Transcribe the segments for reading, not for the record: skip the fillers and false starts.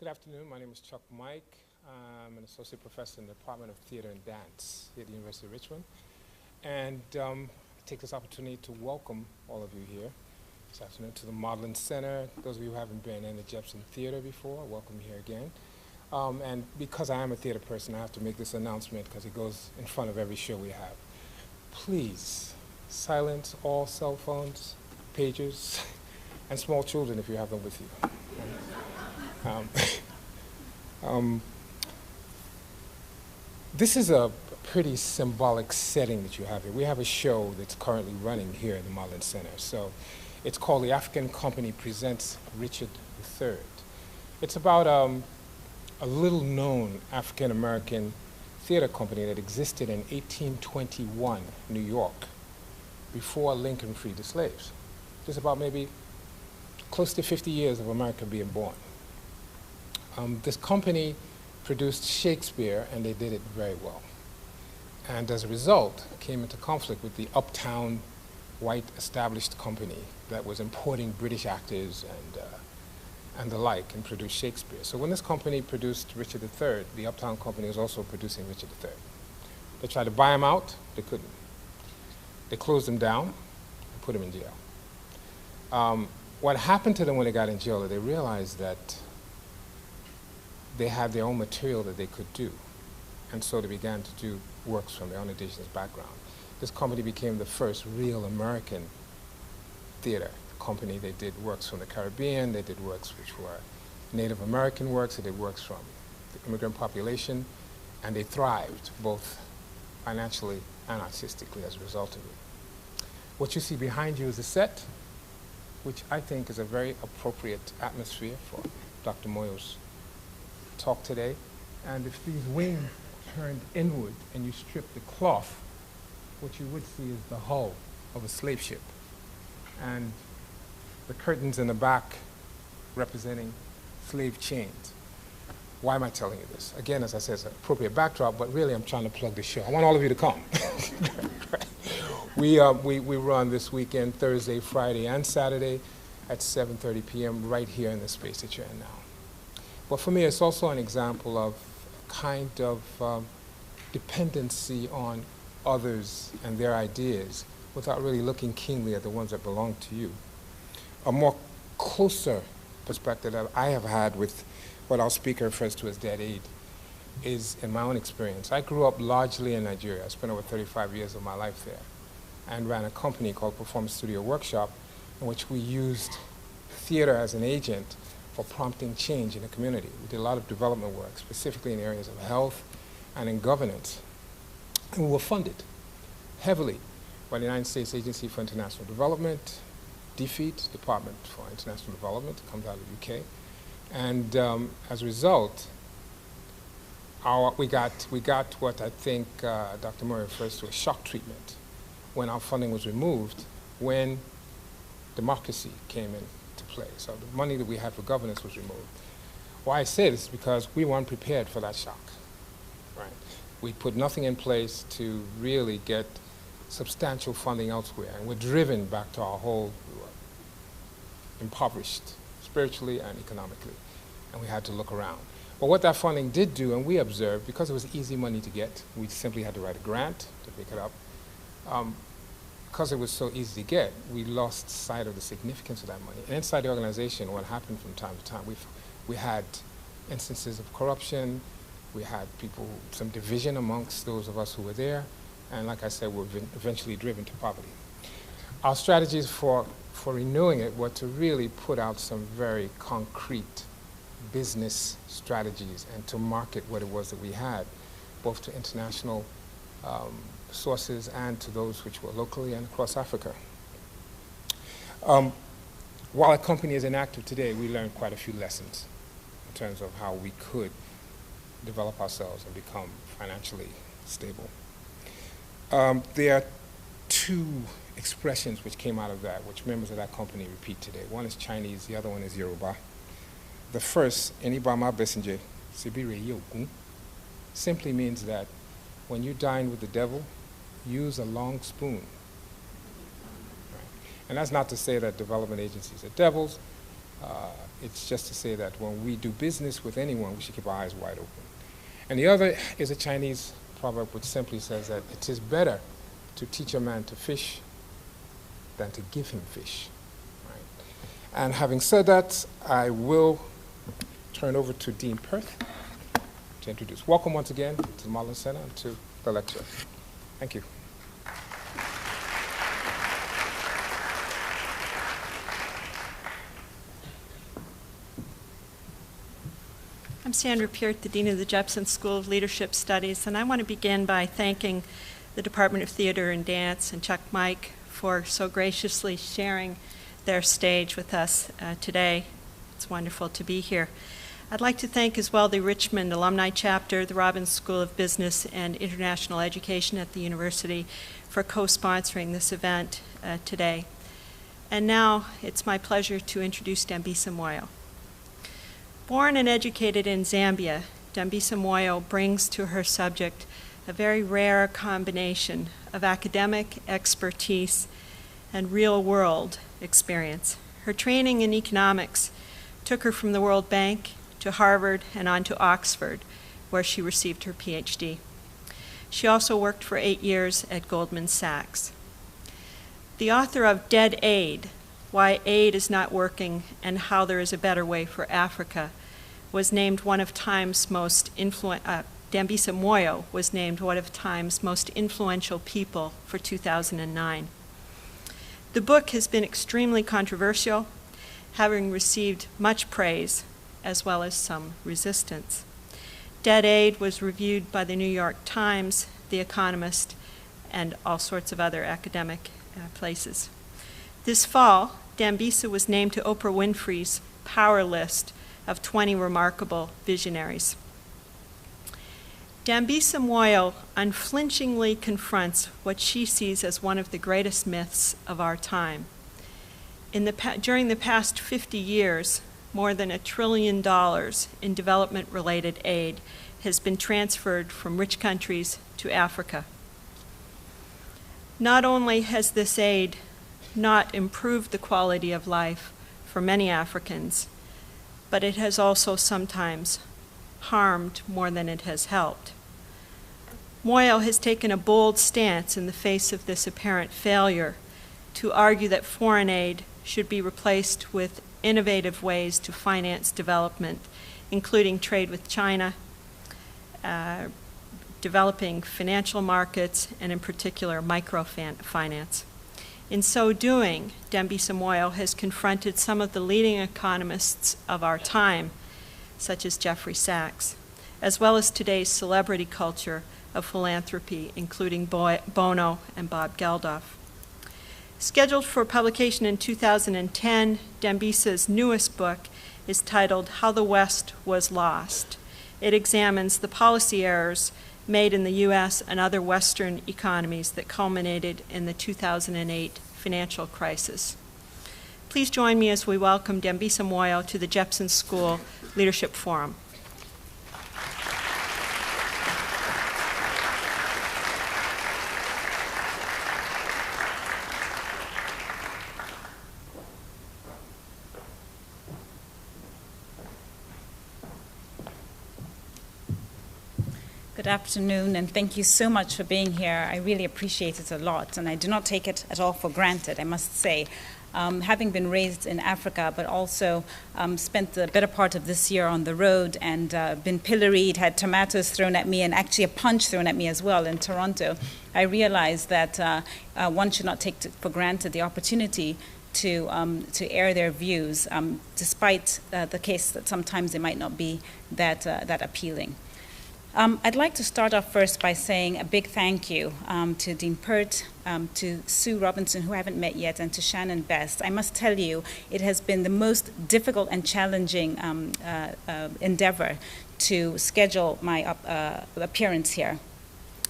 Good afternoon. My name is Chuck Mike. I'm an associate professor in the Department of Theater and Dance here at the University of Richmond. And I take this opportunity to welcome all of you here this afternoon to the Modeling Center. Those of you who haven't been in the Jepson Theater before, welcome here again. And because I am a theater person, I have to make this announcement because it goes in front of every show we have. Please silence all cell phones, pagers, and small children if you have them with you. This is a pretty symbolic setting that you have here. We have a show that's currently running here in the Modeling Center. So it's called The African Company Presents Richard III. It's about a little-known African-American theater company that existed in 1821, New York, before Lincoln freed the slaves. Just about maybe close to 50 years of America being born. This company produced Shakespeare, and they did it very well. And as a result, came into conflict with the uptown white established company that was importing British actors and the like, and produced Shakespeare. So when this company produced Richard III, the uptown company was also producing Richard III. They tried to buy him out, they couldn't. They closed him down and put him in jail. What happened to them when they got in jail, they realized that they had their own material that they could do. And so they began to do works from their own indigenous background. This company became the first real American theater company. They did works from the Caribbean, they did works which were Native American works, they did works from the immigrant population, and they thrived both financially and artistically as a result of it. What you see behind you is a set, which I think is a very appropriate atmosphere for Dr. Moyo's talk today. And if these wings turned inward and you strip the cloth, what you would see is the hull of a slave ship. And the curtains in the back representing slave chains. Why am I telling you this? Again, as I said, it's an appropriate backdrop, but really I'm trying to plug the show. I want all of you to come. We run this weekend, Thursday, Friday, and Saturday at 7:30 p.m. right here in the space that you're in now. But for me, it's also an example of kind of dependency on others and their ideas without really looking keenly at the ones that belong to you. A more closer perspective that I have had with what our speaker refers to as dead aid is in my own experience. I grew up largely in Nigeria. I spent over 35 years of my life there and ran a company called Performance Studio Workshop in which we used theater as an agent for prompting change in the community. We did a lot of development work, specifically in areas of health and in governance. And we were funded heavily by the United States Agency for International Development, DFID, Department for International Development, it comes out of the UK. And as a result, we got what I think Dr. Moyo refers to as shock treatment when our funding was removed, when democracy came into play. So the money that we had for governance was removed. Why I say this is because we weren't prepared for that shock. Right? We put nothing in place to really get substantial funding elsewhere, and we're driven back to our whole, we were impoverished spiritually and economically, and we had to look around. But what that funding did do, and we observed, because it was easy money to get, we simply had to write a grant to pick it up. Because it was so easy to get, we lost sight of the significance of that money. And inside the organization, what happened from time to time, we had instances of corruption, we had some division amongst those of us who were there, and like I said, we were eventually driven to poverty. Our strategies for renewing it were to really put out some very concrete business strategies and to market what it was that we had, both to international sources and to those which were locally and across Africa. While our company is inactive today, we learned quite a few lessons in terms of how we could develop ourselves and become financially stable. There are two expressions which came out of that, which members of that company repeat today. One is Chinese, the other one is Yoruba. The first, Enibama Besenje, Sibire Yogun, simply means that when you dine with the devil, use a long spoon. Right? And that's not to say that development agencies are devils. It's just to say that when we do business with anyone, we should keep our eyes wide open. And the other is a Chinese proverb which simply says that it is better to teach a man to fish than to give him fish. Right? And having said that, I will turn over to Dean Perth to introduce. Welcome once again to the Marlin Center and to the lecture. Thank you. I'm Sandra Peart, the Dean of the Jepson School of Leadership Studies, and I want to begin by thanking the Department of Theater and Dance and Chuck Mike for so graciously sharing their stage with us today. It's wonderful to be here. I'd like to thank as well the Richmond Alumni Chapter, the Robbins School of Business and International Education at the university for co-sponsoring this event today. And now it's my pleasure to introduce Dambisa Moyo. Born and educated in Zambia, Dambisa Moyo brings to her subject a very rare combination of academic expertise and real-world experience. Her training in economics took her from the World Bank to Harvard and on to Oxford, where she received her PhD. She also worked for 8 years at Goldman Sachs. The author of Dead Aid, Why Aid is Not Working and How There is a Better Way for Africa, was named one of Time's most Dambisa Moyo was named one of Time's most influential people for 2009. The book has been extremely controversial, having received much praise as well as some resistance. Dead Aid was reviewed by the New York Times, The Economist, and all sorts of other academic places. This fall, Dambisa was named to Oprah Winfrey's Power List of 20 Remarkable Visionaries. Dambisa Moyo unflinchingly confronts what she sees as one of the greatest myths of our time. During the past 50 years, more than $1 trillion in development-related aid has been transferred from rich countries to Africa. Not only has this aid not improved the quality of life for many Africans, but it has also sometimes harmed more than it has helped. Moyo has taken a bold stance in the face of this apparent failure to argue that foreign aid should be replaced with innovative ways to finance development, including trade with China, developing financial markets, and in particular microfinance. In so doing, Dambisa Moyo has confronted some of the leading economists of our time, such as Jeffrey Sachs, as well as today's celebrity culture of philanthropy, including Bono and Bob Geldof. Scheduled for publication in 2010, Dambisa's newest book is titled How the West Was Lost. It examines the policy errors made in the U.S. and other Western economies that culminated in the 2008 financial crisis. Please join me as we welcome Dambisa Moyo to the Jepson School Leadership Forum. Good afternoon, and thank you so much for being here. I really appreciate it a lot, and I do not take it at all for granted, I must say. Having been raised in Africa, but also spent the better part of this year on the road and been pilloried, had tomatoes thrown at me, and actually a punch thrown at me as well in Toronto, I realized that one should not take for granted the opportunity to air their views, despite the case that sometimes they might not be that appealing. I'd like to start off first by saying a big thank you to Dean Peart, to Sue Robinson, who I haven't met yet, and to Shannon Best. I must tell you, it has been the most difficult and challenging endeavor to schedule my appearance here.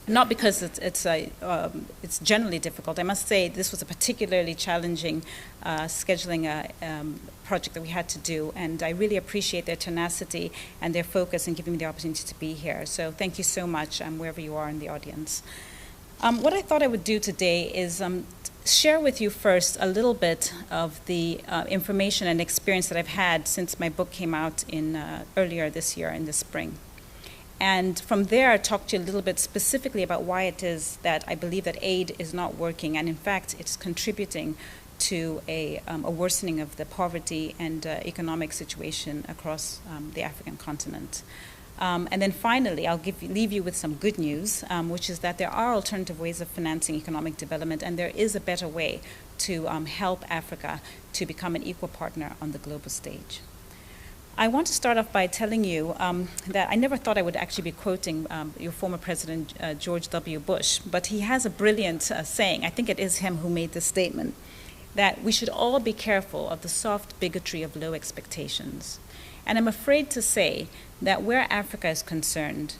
Not because it's generally difficult. I must say this was a particularly challenging scheduling project that we had to do, and I really appreciate their tenacity and their focus in giving me the opportunity to be here. So thank you so much, wherever you are in the audience. What I thought I would do today is share with you first a little bit of the information and experience that I've had since my book came out in earlier this year in the spring. And from there, talk to you a little bit specifically about why it is that I believe that aid is not working, and in fact, it's contributing to a worsening of the poverty and economic situation across the African continent. And then finally, I'll leave you with some good news, which is that there are alternative ways of financing economic development, and there is a better way to help Africa to become an equal partner on the global stage. I want to start off by telling you that I never thought I would actually be quoting your former President George W. Bush, but he has a brilliant saying, I think it is him who made this statement, that we should all be careful of the soft bigotry of low expectations. And I'm afraid to say that where Africa is concerned,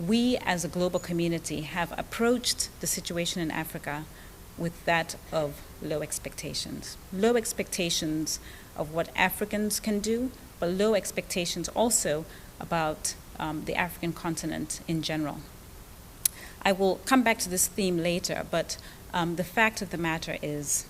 we as a global community have approached the situation in Africa with that of low expectations. Low expectations of what Africans can do, but low expectations also about the African continent in general. I will come back to this theme later, but the fact of the matter is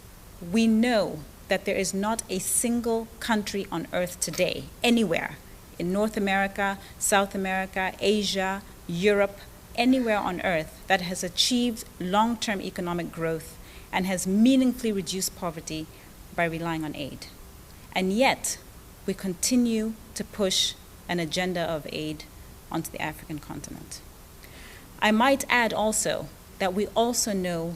we know that there is not a single country on earth today, anywhere, in North America, South America, Asia, Europe, anywhere on earth that has achieved long-term economic growth and has meaningfully reduced poverty by relying on aid. And yet, we continue to push an agenda of aid onto the African continent. I might add also that we also know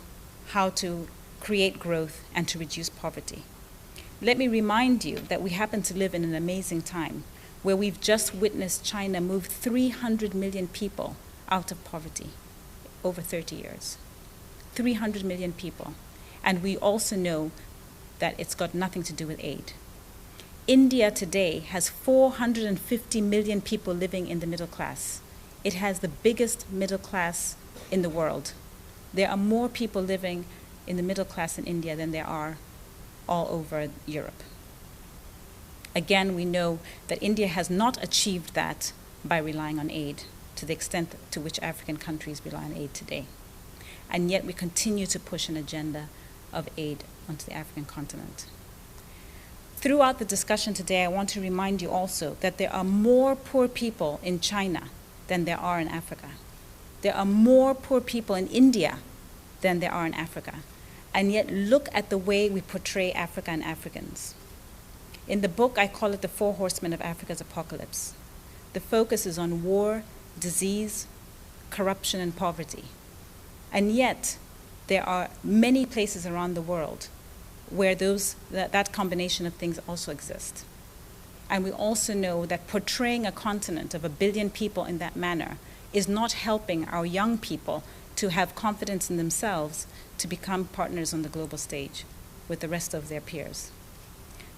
how to create growth and to reduce poverty. Let me remind you that we happen to live in an amazing time where we've just witnessed China move 300 million people out of poverty over 30 years. 300 million people. And we also know that it's got nothing to do with aid. India today has 450 million people living in the middle class. It has the biggest middle class in the world. There are more people living in the middle class in India than there are all over Europe. Again, we know that India has not achieved that by relying on aid to the extent to which African countries rely on aid today. And yet we continue to push an agenda of aid onto the African continent. Throughout the discussion today, I want to remind you also that there are more poor people in China than there are in Africa. There are more poor people in India than there are in Africa. And yet look at the way we portray Africa and Africans. In the book, I call it the Four Horsemen of Africa's Apocalypse. The focus is on war, disease, corruption, and poverty. And yet, there are many places around the world where that combination of things also exist. And we also know that portraying a continent of 1 billion people in that manner is not helping our young people to have confidence in themselves to become partners on the global stage with the rest of their peers.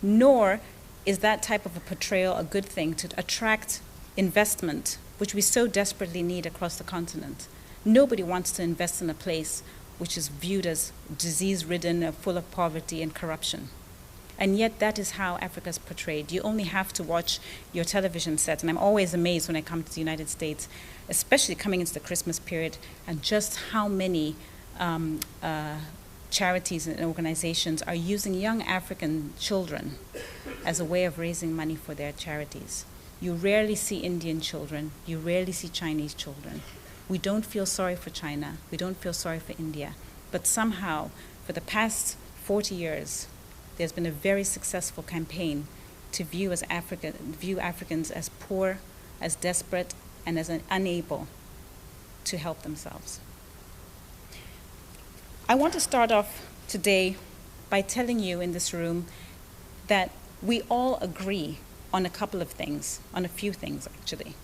Nor is that type of a portrayal a good thing to attract investment, which we so desperately need across the continent. Nobody wants to invest in a place which is viewed as disease-ridden, full of poverty and corruption. And yet that is how Africa is portrayed. You only have to watch your television set, and I'm always amazed when I come to the United States, especially coming into the Christmas period, and just how many charities and organizations are using young African children as a way of raising money for their charities. You rarely see Indian children. You rarely see Chinese children. We don't feel sorry for China. We don't feel sorry for India. But somehow, for the past 40 years, there's been a very successful campaign to view Africans as poor, as desperate, and as unable to help themselves. I want to start off today by telling you in this room that we all agree on a couple of things, on a few things actually.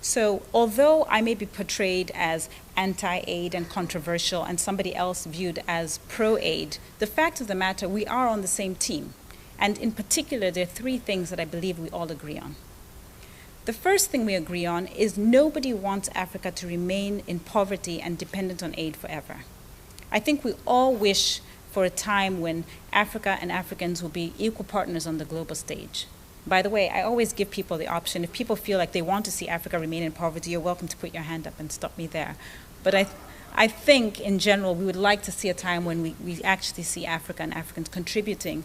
So although I may be portrayed as anti-aid and controversial and somebody else viewed as pro-aid, the fact of the matter, we are on the same team. And in particular, there are 3 things that I believe we all agree on. The first thing we agree on is nobody wants Africa to remain in poverty and dependent on aid forever. I think we all wish for a time when Africa and Africans will be equal partners on the global stage. By the way, I always give people the option. If people feel like they want to see Africa remain in poverty, you're welcome to put your hand up and stop me there. But I think, in general, we would like to see a time when we actually see Africa and Africans contributing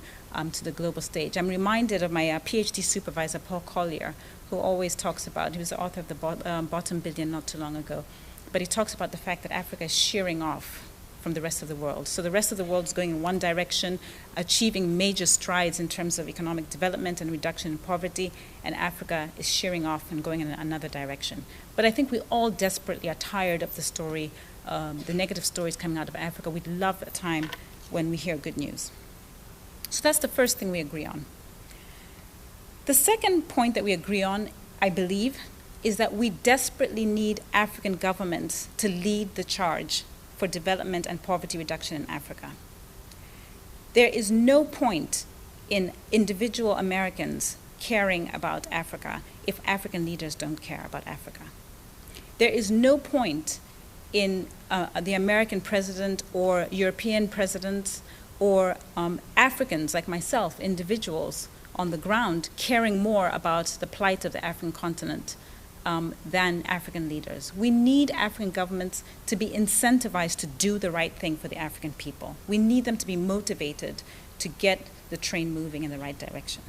to the global stage. I'm reminded of my PhD supervisor, Paul Collier, who always talks about, he was the author of the Bottom Billion not too long ago, but he talks about the fact that Africa is shearing off from the rest of the world. So the rest of the world is going in one direction, achieving major strides in terms of economic development and reduction in poverty, and Africa is shearing off and going in another direction. But I think we all desperately are tired of the story, the negative stories coming out of Africa. We'd love a time when we hear good news. So that's the first thing we agree on. The second point that we agree on, I believe, is that we desperately need African governments to lead the charge for development and poverty reduction in Africa. There is no point in individual Americans caring about Africa if African leaders don't care about Africa. There is no point in the American president or European presidents or Africans like myself, individuals on the ground, caring more about the plight of the African continent than African leaders. We need African governments to be incentivized to do the right thing for the African people. We need them to be motivated to get the train moving in the right direction.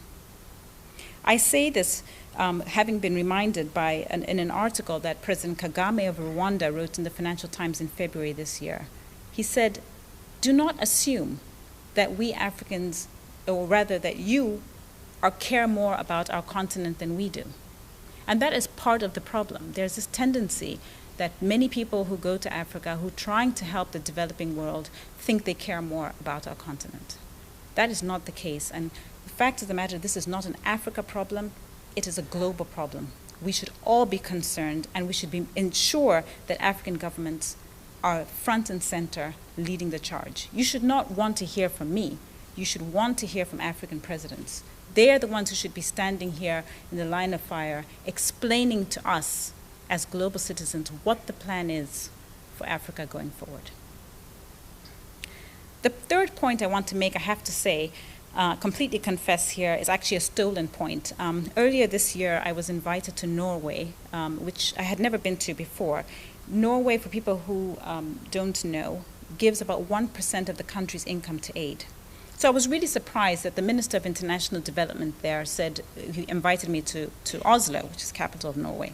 I say this having been reminded by in an article that President Kagame of Rwanda wrote in the Financial Times in February this year. He said, "Do not assume that we Africans, or rather that you, care more about our continent than we do." And that is part of the problem. There's this tendency that many people who go to Africa, who are trying to help the developing world, think they care more about our continent. That is not the case. And the fact of the matter, this is not an Africa problem, it is a global problem. We should all be concerned, and we should ensure that African governments are front and center leading the charge. You should not want to hear from me. You should want to hear from African presidents. They are the ones who should be standing here in the line of fire, explaining to us as global citizens what the plan is for Africa going forward. The third point I want to make, I have to say, completely confess here, is actually a stolen point. Earlier this year, I was invited to Norway, which I had never been to before. Norway, for people who don't know, gives about 1% of the country's income to aid. So I was really surprised that the Minister of International Development there said, he invited me to Oslo, which is the capital of Norway.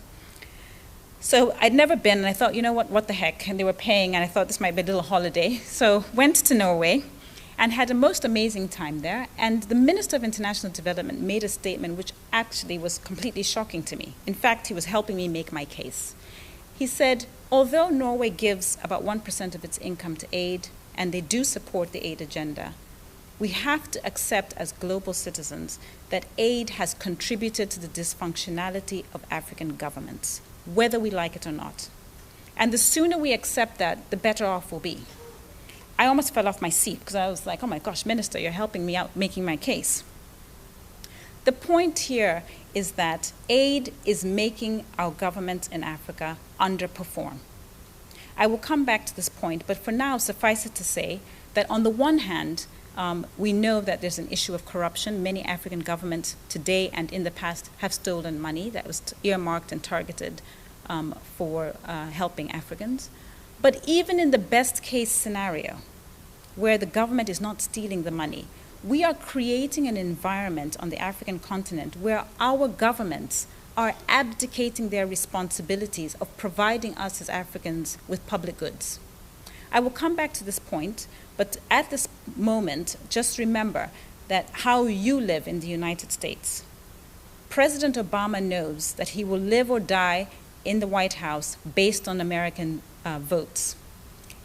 So I'd never been, and I thought, you know what the heck? And they were paying, and I thought this might be a little holiday. So went to Norway and had a most amazing time there. And the Minister of International Development made a statement which actually was completely shocking to me. In fact, he was helping me make my case. He said, although Norway gives about 1% of its income to aid, and they do support the aid agenda, we have to accept as global citizens that aid has contributed to the dysfunctionality of African governments, whether we like it or not. And the sooner we accept that, the better off we'll be. I almost fell off my seat because I was like, oh my gosh, Minister, you're helping me out making my case. The point here is that aid is making our governments in Africa underperform. I will come back to this point, but for now, suffice it to say that on the one hand, we know that there's an issue of corruption. Many African governments today and in the past have stolen money that was earmarked and targeted for helping Africans. But even in the best case scenario, where the government is not stealing the money, we are creating an environment on the African continent where our governments are abdicating their responsibilities of providing us as Africans with public goods. I will come back to this point, but at this moment, just remember that how you live in the United States. President Obama knows that he will live or die in the White House based on American votes.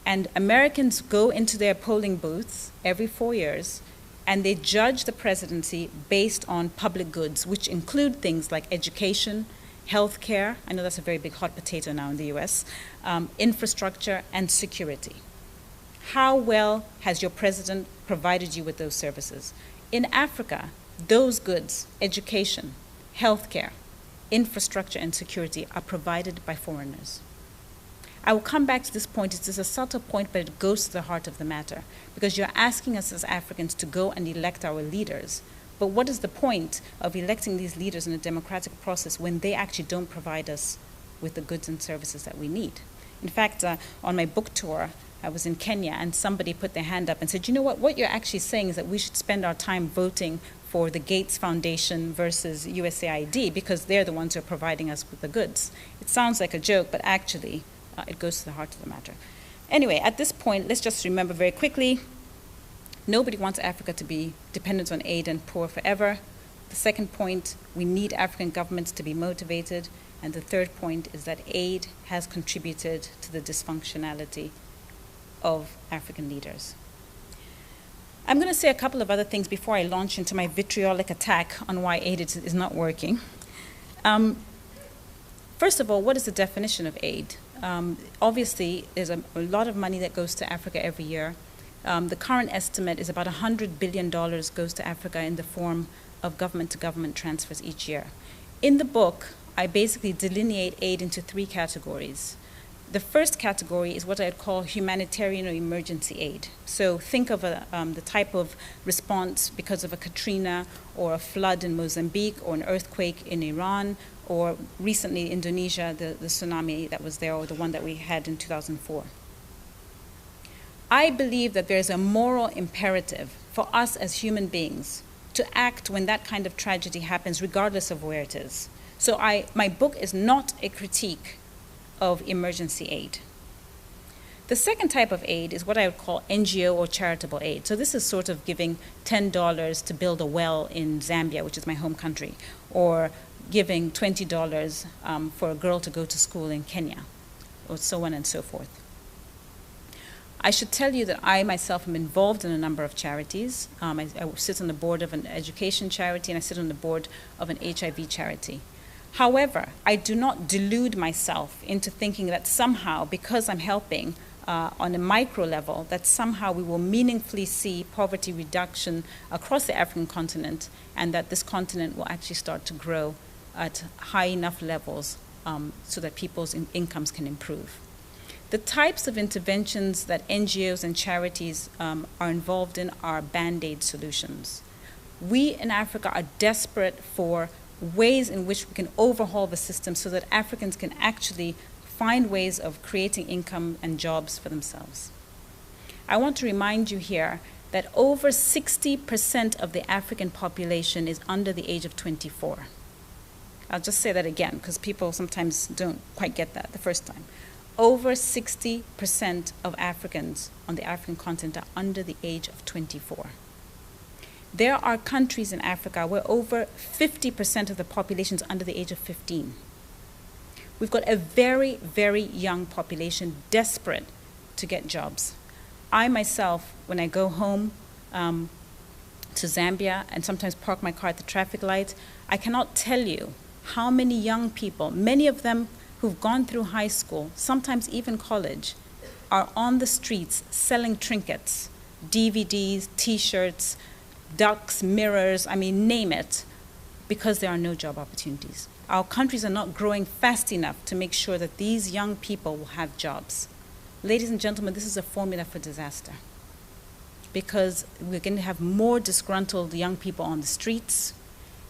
And Americans go into their polling booths every 4 years, and they judge the presidency based on public goods, which include things like education, health care, I know that's a very big hot potato now in the US, infrastructure, and security. How well has your president provided you with those services? In Africa, those goods, education, health care, infrastructure, and security are provided by foreigners. I will come back to this point. It's a subtle point, but it goes to the heart of the matter, because you're asking us as Africans to go and elect our leaders. But what is the point of electing these leaders in a democratic process when they actually don't provide us with the goods and services that we need? In fact, on my book tour, I was in Kenya, and somebody put their hand up and said, you know what you're actually saying is that we should spend our time voting for the Gates Foundation versus USAID because they're the ones who are providing us with the goods. It sounds like a joke, but actually it goes to the heart of the matter. Anyway, at this point, let's just remember very quickly, nobody wants Africa to be dependent on aid and poor forever. The second point, we need African governments to be motivated. And the third point is that aid has contributed to the dysfunctionality of African leaders. I'm going to say a couple of other things before I launch into my vitriolic attack on why aid is not working. First of all, what is the definition of aid? Obviously, there's a lot of money that goes to Africa every year. The current estimate is about $100 billion goes to Africa in the form of government-to-government transfers each year. In the book, I basically delineate aid into three categories. The first category is what I'd call humanitarian or emergency aid. So think of the type of response because of a Katrina or a flood in Mozambique or an earthquake in Iran or recently Indonesia, the tsunami that was there or the one that we had in 2004. I believe that there's a moral imperative for us as human beings to act when that kind of tragedy happens, regardless of where it is. So my book is not a critique of emergency aid. The second type of aid is what I would call NGO or charitable aid. So this is sort of giving $10 to build a well in Zambia, which is my home country, or giving $20 for a girl to go to school in Kenya, or so on and so forth. I should tell you that I myself am involved in a number of charities. I sit on the board of an education charity, and I sit on the board of an HIV charity. However, I do not delude myself into thinking that somehow, because I'm helping on a micro level, that somehow we will meaningfully see poverty reduction across the African continent and that this continent will actually start to grow at high enough levels so that people's incomes can improve. The types of interventions that NGOs and charities are involved in are Band-Aid solutions. We in Africa are desperate for ways in which we can overhaul the system so that Africans can actually find ways of creating income and jobs for themselves. I want to remind you here that over 60% of the African population is under the age of 24. I'll just say that again because people sometimes don't quite get that the first time. Over 60% of Africans on the African continent are under the age of 24. There are countries in Africa where over 50% of the population is under the age of 15. We've got a very, very young population desperate to get jobs. I myself, when I go home to Zambia and sometimes park my car at the traffic light, I cannot tell you how many young people, many of them who've gone through high school, sometimes even college, are on the streets selling trinkets, DVDs, T-shirts, ducks, mirrors, I mean, name it, because there are no job opportunities. Our countries are not growing fast enough to make sure that these young people will have jobs. Ladies and gentlemen, this is a formula for disaster because we're going to have more disgruntled young people on the streets,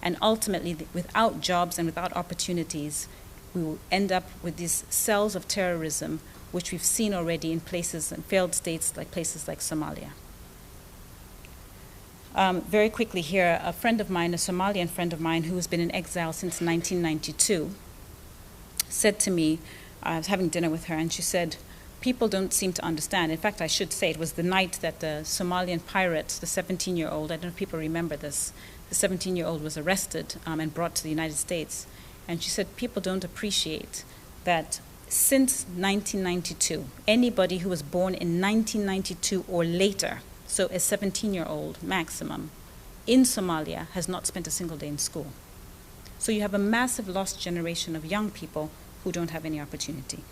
and ultimately, without jobs and without opportunities, we will end up with these cells of terrorism, which we've seen already in places, in failed states like places like Somalia. Very quickly here, a friend of mine, a Somalian friend of mine who has been in exile since 1992, said to me, I was having dinner with her, and she said, people don't seem to understand. In fact, I should say it was the night that the Somalian pirate, the 17-year-old, I don't know if people remember this, the 17-year-old was arrested and brought to the United States. And she said, people don't appreciate that since 1992, anybody who was born in 1992 or later, so a 17-year-old maximum, in Somalia has not spent a single day in school. So you have a massive lost generation of young people who don't have any opportunity.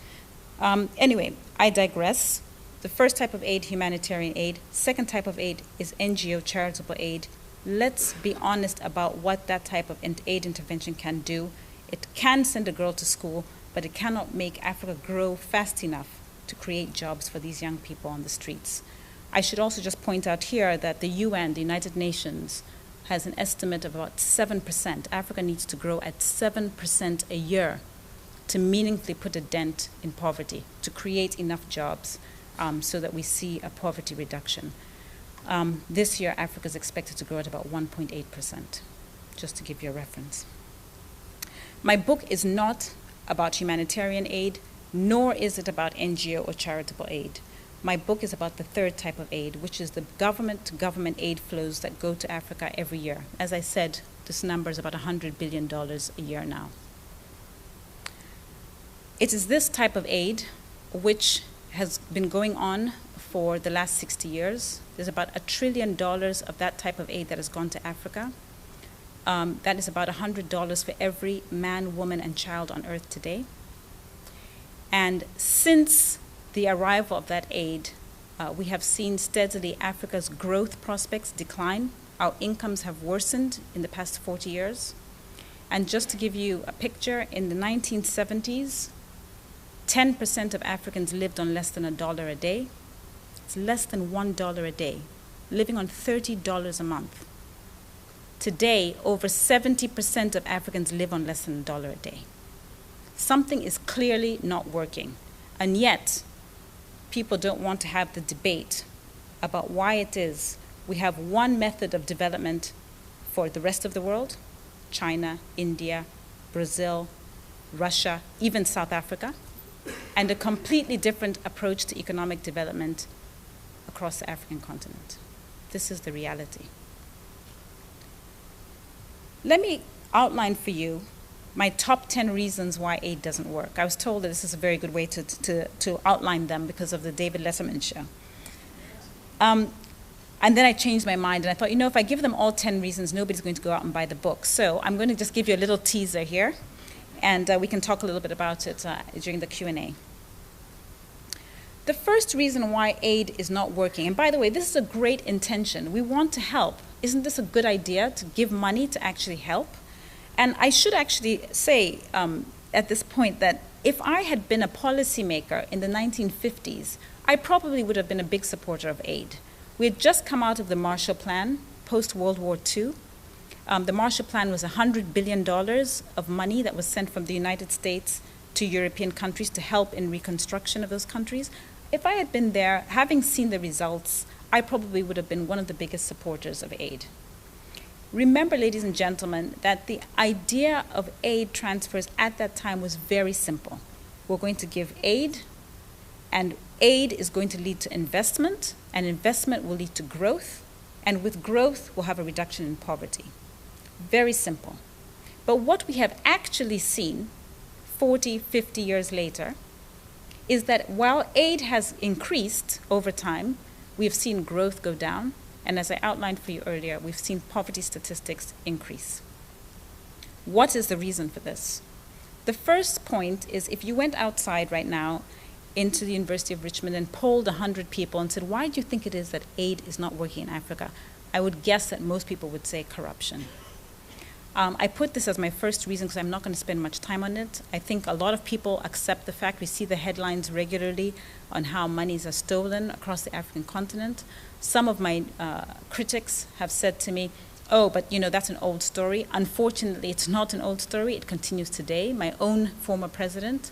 Anyway, I digress. The first type of aid, humanitarian aid. Second type of aid is NGO, charitable aid. Let's be honest about what that type of aid intervention can do. It can send a girl to school, but it cannot make Africa grow fast enough to create jobs for these young people on the streets. I should also just point out here that the UN, the United Nations, has an estimate of about 7%. Africa needs to grow at 7% a year to meaningfully put a dent in poverty, to create enough jobs so that we see a poverty reduction. This year, Africa is expected to grow at about 1.8%, just to give you a reference. My book is not about humanitarian aid, nor is it about NGO or charitable aid. My book is about the third type of aid, which is the government-to-government aid flows that go to Africa every year. As I said, this number is about $100 billion a year now. It is this type of aid which has been going on for the last 60 years. There's about $1 trillion of that type of aid that has gone to Africa. That is about $100 for every man, woman, and child on earth today. And since the arrival of that aid, we have seen steadily Africa's growth prospects decline. Our incomes have worsened in the past 40 years. And just to give you a picture, in the 1970s, 10% of Africans lived on less than $1 a day. It's less than $1 a day, living on $30 a month. Today, over 70% of Africans live on less than $1 a day. Something is clearly not working. And yet, people don't want to have the debate about why it is we have one method of development for the rest of the world, China, India, Brazil, Russia, even South Africa, and a completely different approach to economic development across the African continent. This is the reality. Let me outline for you my top 10 reasons why aid doesn't work. I was told that this is a very good way to outline them because of the David Letterman show. And then I changed my mind, and I thought, if I give them all 10 reasons, nobody's going to go out and buy the book. So I'm going to just give you a little teaser here, and we can talk a little bit about it during the Q&A. The first reason why aid is not working, and by the way, this is a great intention. We want to help. Isn't this a good idea, to give money to actually help? And I should actually say at this point that if I had been a policymaker in the 1950s, I probably would have been a big supporter of aid. We had just come out of the Marshall Plan, post-World War II. The Marshall Plan was $100 billion of money that was sent from the United States to European countries to help in reconstruction of those countries. If I had been there, having seen the results, I probably would have been one of the biggest supporters of aid. Remember, ladies and gentlemen, that the idea of aid transfers at that time was very simple. We're going to give aid, and aid is going to lead to investment, and investment will lead to growth, and with growth, we'll have a reduction in poverty. Very simple. But what we have actually seen 40, 50 years later is that while aid has increased over time, we have seen growth go down, and as I outlined for you earlier, we've seen poverty statistics increase. What is the reason for this? The first point is if you went outside right now into the University of Richmond and polled 100 people and said, why do you think it is that aid is not working in Africa? I would guess that most people would say corruption. I put this as my first reason because I'm not going to spend much time on it. I think a lot of people accept the fact we see the headlines regularly on how monies are stolen across the African continent. Some of my critics have said to me, oh, but that's an old story. Unfortunately, it's not an old story. It continues today. My own former president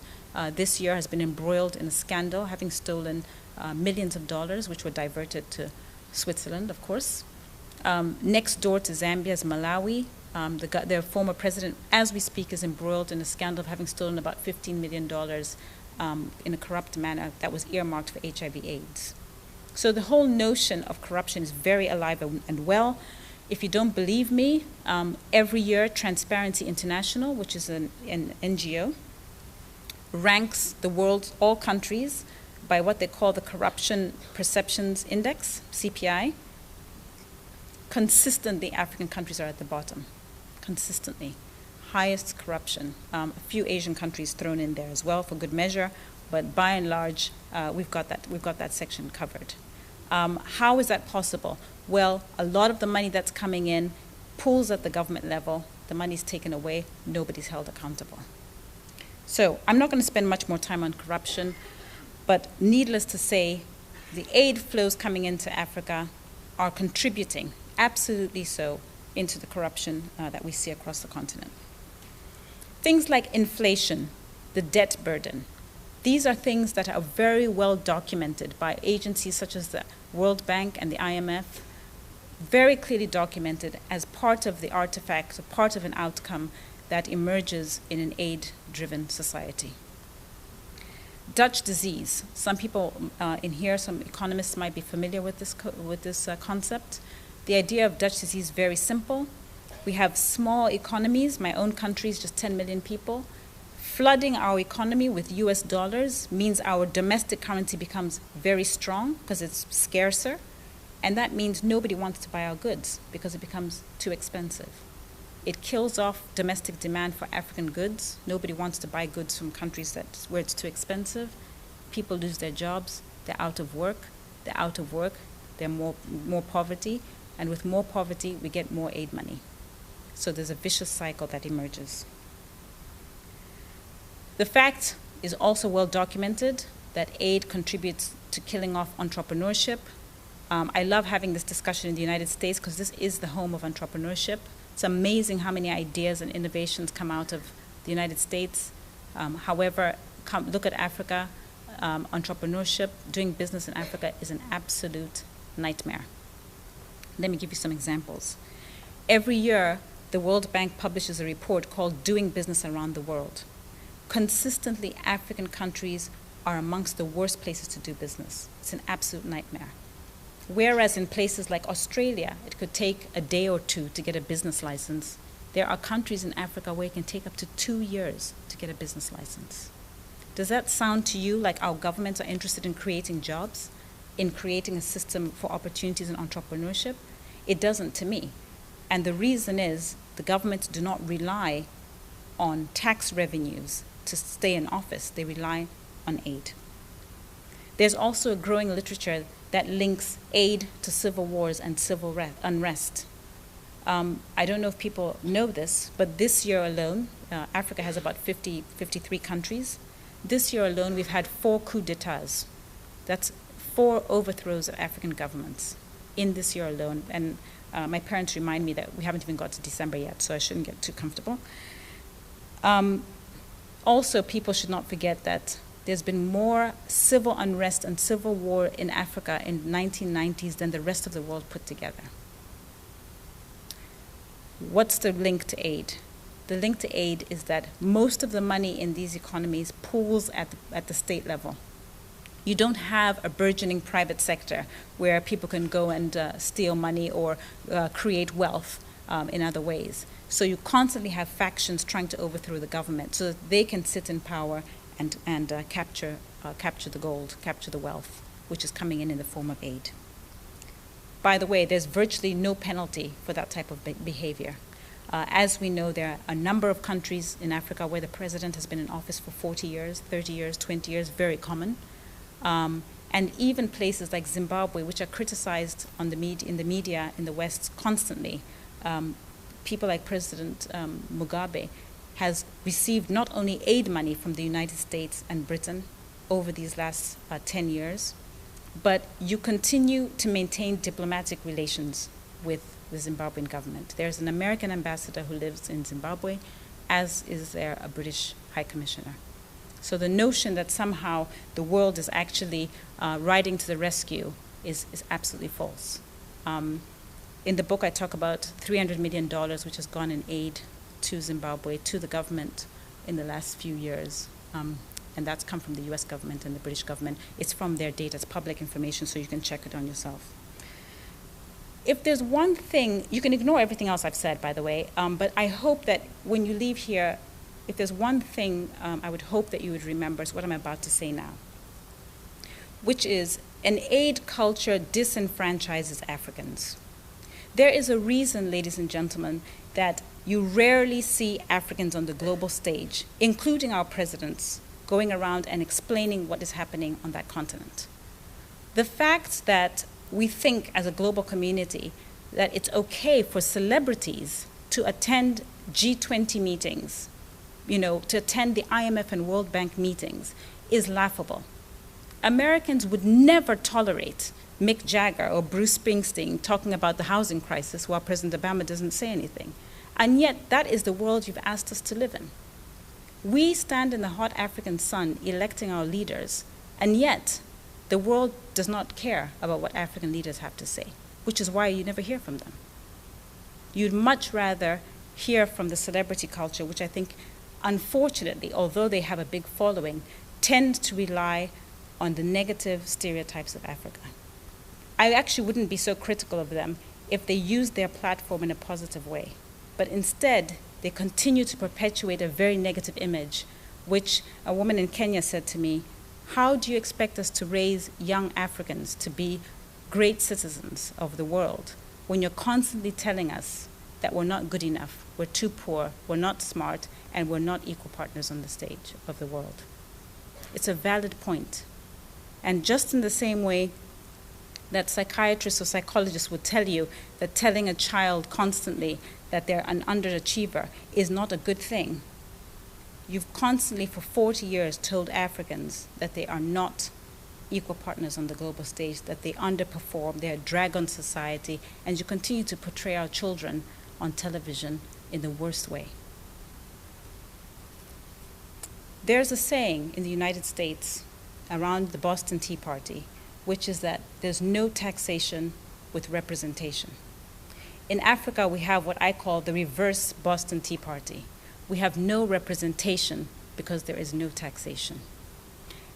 this year has been embroiled in a scandal, having stolen millions of dollars, which were diverted to Switzerland, of course. Next door to Zambia is Malawi. Their former president, as we speak, is embroiled in a scandal of having stolen about $15 million in a corrupt manner that was earmarked for HIV/AIDS. So the whole notion of corruption is very alive and well. If you don't believe me, every year Transparency International, which is an NGO, ranks the world's all countries by what they call the Corruption Perceptions Index, CPI. Consistently, African countries are at the bottom. Consistently. Highest corruption. A few Asian countries thrown in there as well for good measure, but by and large, we've got that section covered. How is that possible? Well, a lot of the money that's coming in pools at the government level. The money's taken away. Nobody's held accountable. So I'm not going to spend much more time on corruption, but needless to say, the aid flows coming into Africa are contributing, absolutely so, into the corruption that we see across the continent. Things like inflation. the debt burden. These are things that are very well documented by agencies such as the World Bank and the IMF, very clearly documented as part of the artifact, part of an outcome that emerges in an aid-driven society. Dutch disease. Some people in here, some economists might be familiar with this concept. The idea of Dutch disease is very simple. We have small economies. My own country is just 10 million people. Flooding our economy with US dollars means our domestic currency becomes very strong because it's scarcer. And that means nobody wants to buy our goods because it becomes too expensive. It kills off domestic demand for African goods. Nobody wants to buy goods from countries where it's too expensive. People lose their jobs. They're out of work. There's more poverty. And with more poverty, we get more aid money. So there's a vicious cycle that emerges. The fact is also well documented that aid contributes to killing off entrepreneurship. I love having this discussion in the United States because this is the home of entrepreneurship. It's amazing how many ideas and innovations come out of the United States. However, look at Africa. Entrepreneurship, doing business in Africa is an absolute nightmare. Let me give you some examples. Every year, the World Bank publishes a report called Doing Business Around the World. Consistently, African countries are amongst the worst places to do business. It's an absolute nightmare. Whereas in places like Australia, it could take a day or two to get a business license, there are countries in Africa where it can take up to 2 years to get a business license. Does that sound to you like our governments are interested in creating jobs, in creating a system for opportunities and entrepreneurship? It doesn't to me. And the reason is the governments do not rely on tax revenues to stay in office. They rely on aid. There's also a growing literature that links aid to civil wars and civil unrest. I don't know if people know this, but this year alone, Africa has about 53 countries. This year alone, we've had 4 coups d'etats. That's 4 overthrows of African governments in this year alone. And my parents remind me that we haven't even got to December yet, so I shouldn't get too comfortable. Also, people should not forget that there's been more civil unrest and civil war in Africa in the 1990s than the rest of the world put together. What's the link to aid? The link to aid is that most of the money in these economies pools at the state level. You don't have a burgeoning private sector where people can go and steal money or create wealth in other ways. So you constantly have factions trying to overthrow the government so that they can sit in power and capture the gold, capture the wealth, which is coming in the form of aid. By the way, there's virtually no penalty for that type of behavior. As we know, there are a number of countries in Africa where the president has been in office for 40 years, 30 years, 20 years, very common. And even places like Zimbabwe, which are criticized in the media in the West constantly, people like President Mugabe has received not only aid money from the United States and Britain over these last 10 years, but you continue to maintain diplomatic relations with the Zimbabwean government. There's an American ambassador who lives in Zimbabwe, as is there a British High Commissioner. So the notion that somehow the world is actually riding to the rescue is absolutely false. In the book, I talk about $300 million, which has gone in aid to Zimbabwe, to the government in the last few years. And that's come from the US government and the British government. It's from their data, it's public information, so you can check it on yourself. If there's one thing, you can ignore everything else I've said, by the way, but I hope that when you leave here, if there's one thing I would hope that you would remember is what I'm about to say now, which is an aid culture disenfranchises Africans. There is a reason, ladies and gentlemen, that you rarely see Africans on the global stage, including our presidents, going around and explaining what is happening on that continent. The fact that we think as a global community that it's okay for celebrities to attend G20 meetings, to attend the IMF and World Bank meetings is laughable. Americans would never tolerate Mick Jagger or Bruce Springsteen talking about the housing crisis while President Obama doesn't say anything. And yet, that is the world you've asked us to live in. We stand in the hot African sun electing our leaders, and yet the world does not care about what African leaders have to say, which is why you never hear from them. You'd much rather hear from the celebrity culture, which I think, unfortunately, although they have a big following, tend to rely on the negative stereotypes of Africa. I actually wouldn't be so critical of them if they used their platform in a positive way. But instead, they continue to perpetuate a very negative image, which a woman in Kenya said to me, how do you expect us to raise young Africans to be great citizens of the world when you're constantly telling us that we're not good enough, we're too poor, we're not smart, and we're not equal partners on the stage of the world? It's a valid point. And just in the same way that psychiatrists or psychologists would tell you that telling a child constantly that they're an underachiever is not a good thing, you've constantly for 40 years told Africans that they are not equal partners on the global stage, that they underperform, they're a drag on society, and you continue to portray our children on television in the worst way. There's a saying in the United States around the Boston Tea Party, which is that there's no taxation with representation. In Africa, we have what I call the reverse Boston Tea Party. We have no representation because there is no taxation.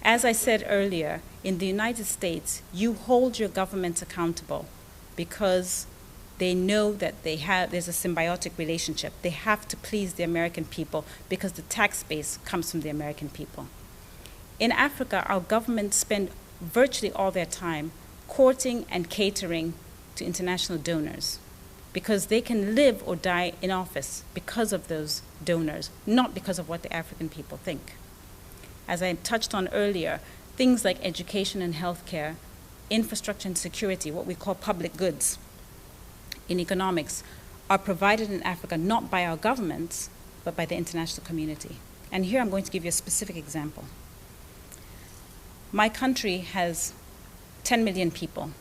As I said earlier, in the United States, you hold your governments accountable because they know that there's a symbiotic relationship. They have to please the American people because the tax base comes from the American people. In Africa, our governments spend virtually all their time courting and catering to international donors because they can live or die in office because of those donors, not because of what the African people think. As I touched on earlier, things like education and healthcare, infrastructure and security, what we call public goods in economics, are provided in Africa not by our governments, but by the international community. And here I'm going to give you a specific example. My country has 10 million people.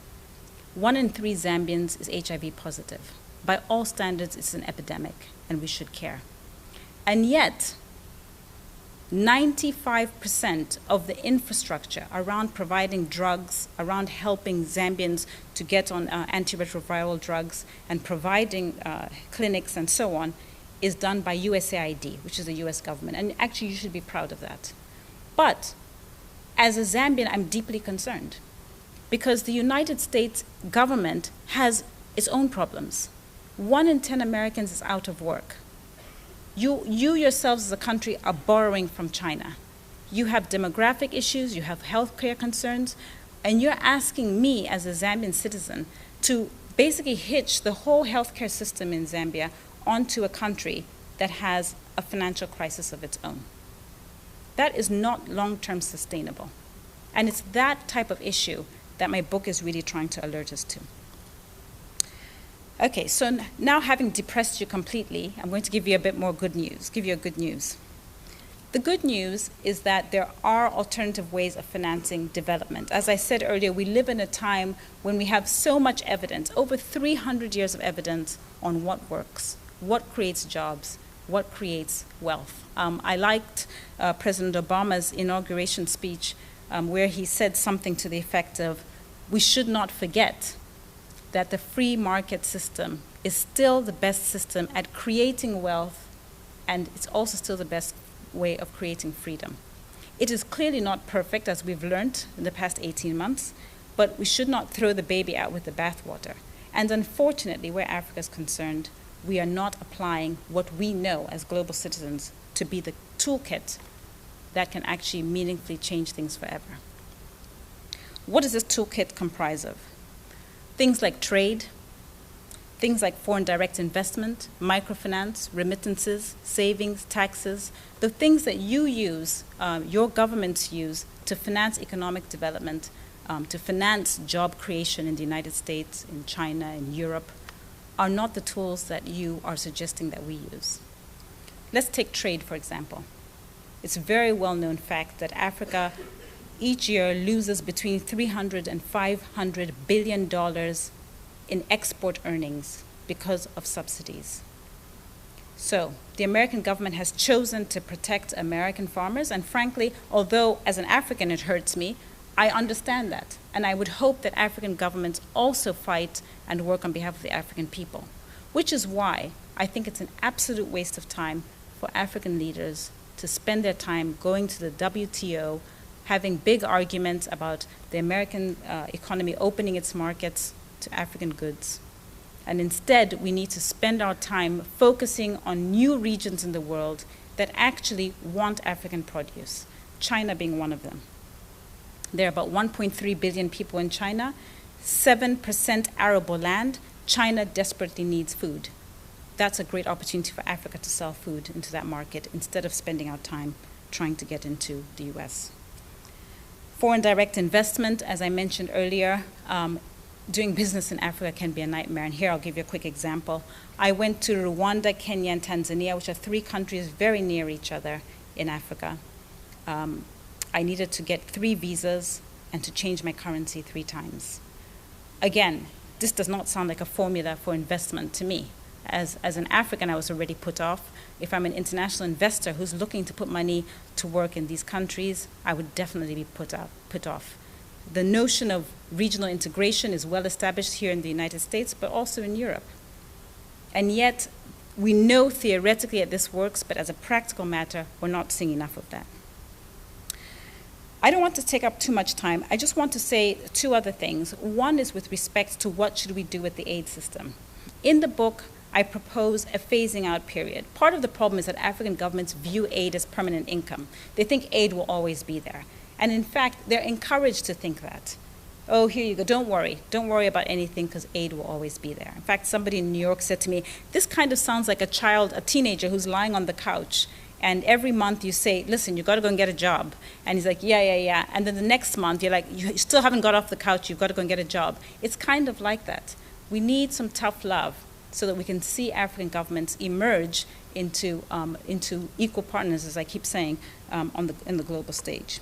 1 in 3 Zambians is HIV positive. By all standards, it's an epidemic, and we should care. And yet, 95% of the infrastructure around providing drugs, around helping Zambians to get on antiretroviral drugs and providing clinics and so on, is done by USAID, which is the US government. And actually, you should be proud of that. But as a Zambian, I'm deeply concerned because the United States government has its own problems. 1 in 10 Americans is out of work. You yourselves as a country are borrowing from China. You have demographic issues, you have healthcare concerns, and you're asking me as a Zambian citizen to basically hitch the whole healthcare system in Zambia onto a country that has a financial crisis of its own. That is not long-term sustainable. And it's that type of issue that my book is really trying to alert us to. Okay, so now having depressed you completely, I'm going to give you a bit more good news, good news. The good news is that there are alternative ways of financing development. As I said earlier, we live in a time when we have so much evidence, over 300 years of evidence on what works, what creates jobs, what creates wealth. I liked President Obama's inauguration speech where he said something to the effect of, we should not forget that the free market system is still the best system at creating wealth, and it's also still the best way of creating freedom. It is clearly not perfect, as we've learned in the past 18 months, but we should not throw the baby out with the bathwater. And unfortunately, where Africa is concerned, we are not applying what we know as global citizens to be the toolkit that can actually meaningfully change things forever. What does this toolkit comprise of? Things like trade, things like foreign direct investment, microfinance, remittances, savings, taxes, the things that you use, your governments use to finance economic development, to finance job creation in the United States, in China, in Europe, are not the tools that you are suggesting that we use. Let's take trade, for example. It's a very well-known fact that Africa each year loses between $300 and $500 billion in export earnings because of subsidies. So the American government has chosen to protect American farmers, and frankly, although as an African it hurts me, I understand that. And I would hope that African governments also fight and work on behalf of the African people, which is why I think it's an absolute waste of time for African leaders to spend their time going to the WTO, having big arguments about the American economy opening its markets to African goods. And instead, we need to spend our time focusing on new regions in the world that actually want African produce, China being one of them. There are about 1.3 billion people in China, 7% arable land. China desperately needs food. That's a great opportunity for Africa to sell food into that market instead of spending our time trying to get into the US. Foreign direct investment, as I mentioned earlier, doing business in Africa can be a nightmare. And here I'll give you a quick example. I went to Rwanda, Kenya, and Tanzania, which are 3 countries very near each other in Africa. I needed to get 3 visas and to change my currency 3 times. Again, this does not sound like a formula for investment to me. As an African, I was already put off. If I'm an international investor who's looking to put money to work in these countries, I would definitely be put off. The notion of regional integration is well established here in the United States, but also in Europe. And yet, we know theoretically that this works, but as a practical matter, we're not seeing enough of that. I don't want to take up too much time. I just want to say 2 other things. One is with respect to what should we do with the aid system. In the book, I propose a phasing out period. Part of the problem is that African governments view aid as permanent income. They think aid will always be there. And in fact, they're encouraged to think that. Oh, here you go, don't worry about anything because aid will always be there. In fact, somebody in New York said to me, this kind of sounds like a teenager who's lying on the couch, and every month you say, listen, you gotta go and get a job. And he's like, yeah. And then the next month you're like, you still haven't got off the couch, you've gotta go and get a job. It's kind of like that. We need some tough love so that we can see African governments emerge into equal partners, as I keep saying, in the global stage.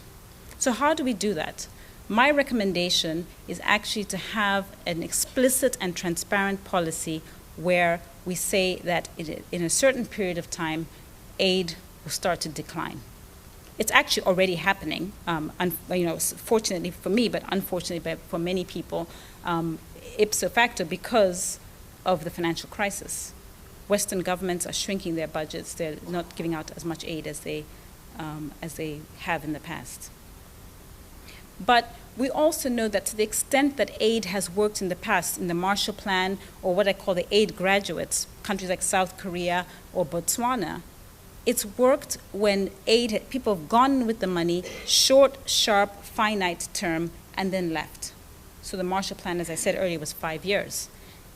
So how do we do that? My recommendation is actually to have an explicit and transparent policy where we say that in a certain period of time, aid will start to decline. It's actually already happening, fortunately for me, but unfortunately for many people, ipso facto, because of the financial crisis. Western governments are shrinking their budgets. They're not giving out as much aid as they have in the past. But we also know that to the extent that aid has worked in the past, in the Marshall Plan, or what I call the aid graduates, countries like South Korea or Botswana, it's worked when people have gone with the money, short, sharp, finite term, and then left. So the Marshall Plan, as I said earlier, was 5 years.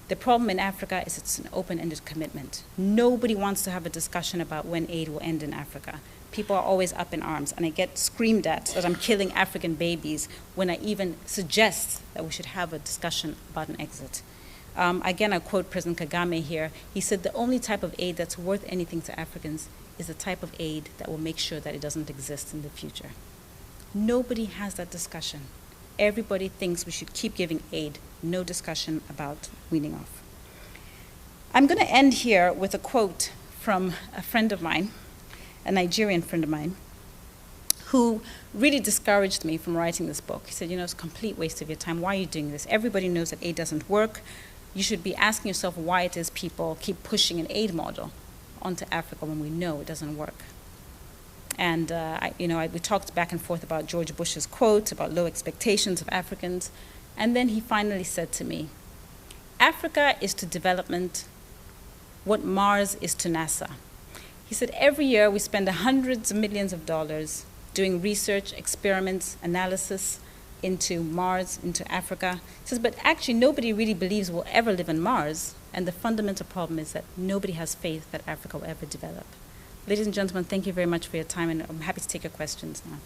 The problem in Africa is it's an open-ended commitment. Nobody wants to have a discussion about when aid will end in Africa. People are always up in arms, and I get screamed at that I'm killing African babies when I even suggest that we should have a discussion about an exit. Again, I quote President Kagame here. He said the only type of aid that's worth anything to Africans is the type of aid that will make sure that it doesn't exist in the future. Nobody has that discussion. Everybody thinks we should keep giving aid, no discussion about weaning off. I'm going to end here with a quote from a friend of mine, a Nigerian friend of mine, who really discouraged me from writing this book. He said, it's a complete waste of your time. Why are you doing this? Everybody knows that aid doesn't work. You should be asking yourself why it is people keep pushing an aid model onto Africa when we know it doesn't work. And we talked back and forth about George Bush's quote about low expectations of Africans. And then he finally said to me, Africa is to development what Mars is to NASA. He said, every year we spend hundreds of millions of dollars doing research, experiments, analysis into Mars, into Africa. He says, but actually nobody really believes we'll ever live on Mars. And the fundamental problem is that nobody has faith that Africa will ever develop. Ladies and gentlemen, thank you very much for your time, and I'm happy to take your questions now.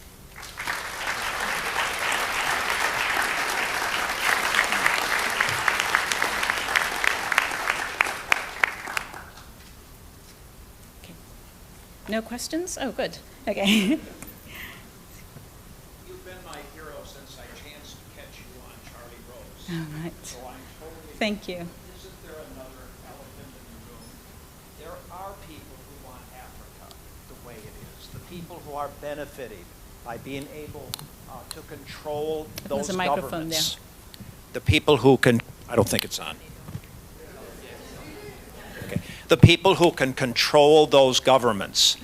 No questions? Oh, good. Okay. You've been my hero since I chanced to catch you on Charlie Rose. All right. So I'm totally... Thank you. Isn't there another elephant in the room? There are people people who are benefiting by being able to control those There's a microphone governments. The people who can, I don't think it's on. Okay. The people who can control those governments,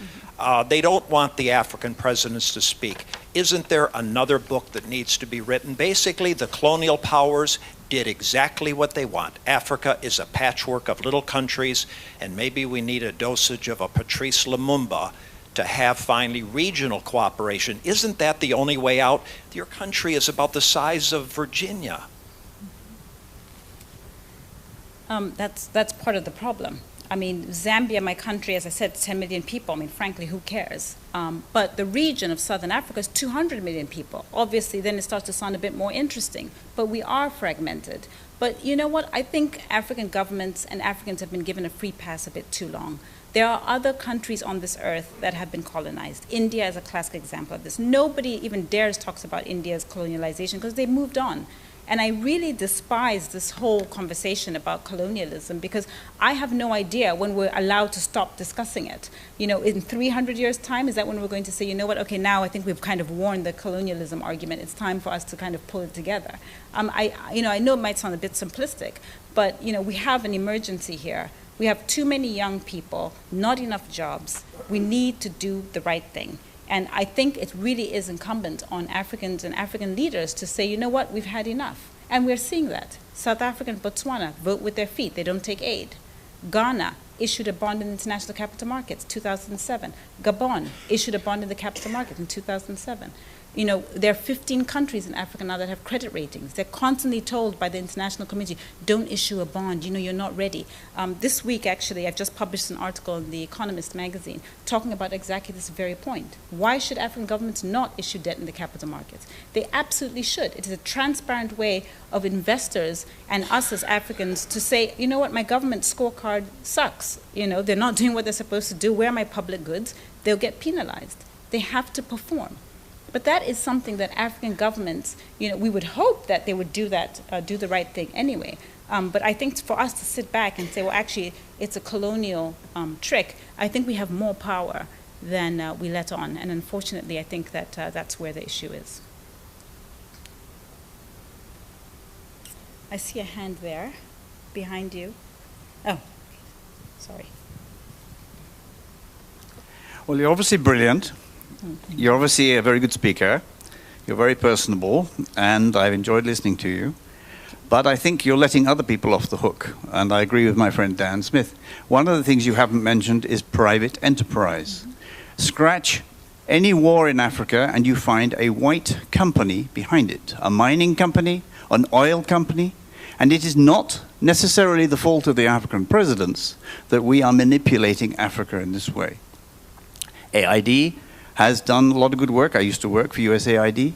they don't want the African presidents to speak. Isn't there another book that needs to be written? Basically, the colonial powers did exactly what they want. Africa is a patchwork of little countries, and maybe we need a dosage of a Patrice Lumumba to have finally regional cooperation. Isn't that the only way out? Your country is about the size of Virginia. That's part of the problem. I mean, Zambia, my country, as I said, 10 million people. I mean, frankly, who cares? But the region of Southern Africa is 200 million people. Obviously, then it starts to sound a bit more interesting. But we are fragmented. But you know what? I think African governments and Africans have been given a free pass a bit too long. There are other countries on this earth that have been colonized. India is a classic example of this. Nobody even dares talk about India's colonialization because they moved on. And I really despise this whole conversation about colonialism because I have no idea when we're allowed to stop discussing it. You know, in 300 years' time, is that when we're going to say, you know what, okay, now I think we've kind of worn the colonialism argument. It's time for us to kind of pull it together. I know it might sound a bit simplistic, but, you know, we have an emergency here. We have too many young people, not enough jobs. We need to do the right thing. And I think it really is incumbent on Africans and African leaders to say, you know what, we've had enough. And we're seeing that. South Africa and Botswana vote with their feet. They don't take aid. Ghana issued a bond in the international capital markets, 2007. Gabon issued a bond in the capital market in 2007. You know, there are 15 countries in Africa now that have credit ratings. They're constantly told by the international community, don't issue a bond, you know, you're not ready. This week, actually, I've just published an article in The Economist magazine talking about exactly this very point. Why should African governments not issue debt in the capital markets? They absolutely should. It is a transparent way of investors and us as Africans to say, you know what, my government scorecard sucks. You know, they're not doing what they're supposed to do. Where are my public goods? They'll get penalized. They have to perform. But that is something that African governments, you know, we would hope that they would do that, do the right thing anyway. But I think for us to sit back and say, well, actually, it's a colonial trick, I think we have more power than we let on. And unfortunately, I think that that's where the issue is. I see a hand there, behind you. Oh, sorry. Well, you're obviously brilliant. You're obviously a very good speaker. You're very personable, and I've enjoyed listening to you. But I think you're letting other people off the hook, and I agree with my friend Dan Smith. One of the things you haven't mentioned is private enterprise. Scratch any war in Africa, and you find a white company behind it, a mining company, an oil company, and it is not necessarily the fault of the African presidents that we are manipulating Africa in this way. AID has done a lot of good work. I used to work for USAID.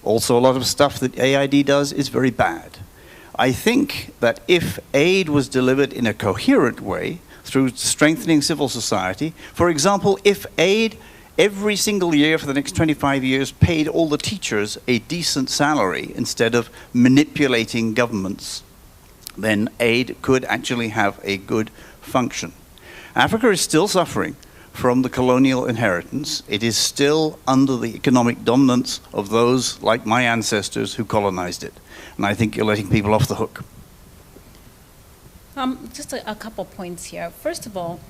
Also, a lot of stuff that AID does is very bad. I think that if aid was delivered in a coherent way, through strengthening civil society, for example, if aid every single year for the next 25 years paid all the teachers a decent salary instead of manipulating governments, then aid could actually have a good function. Africa is still suffering from the colonial inheritance. It is still under the economic dominance of those like my ancestors who colonized it. And I think you're letting people off the hook. Just a couple points here. First of all,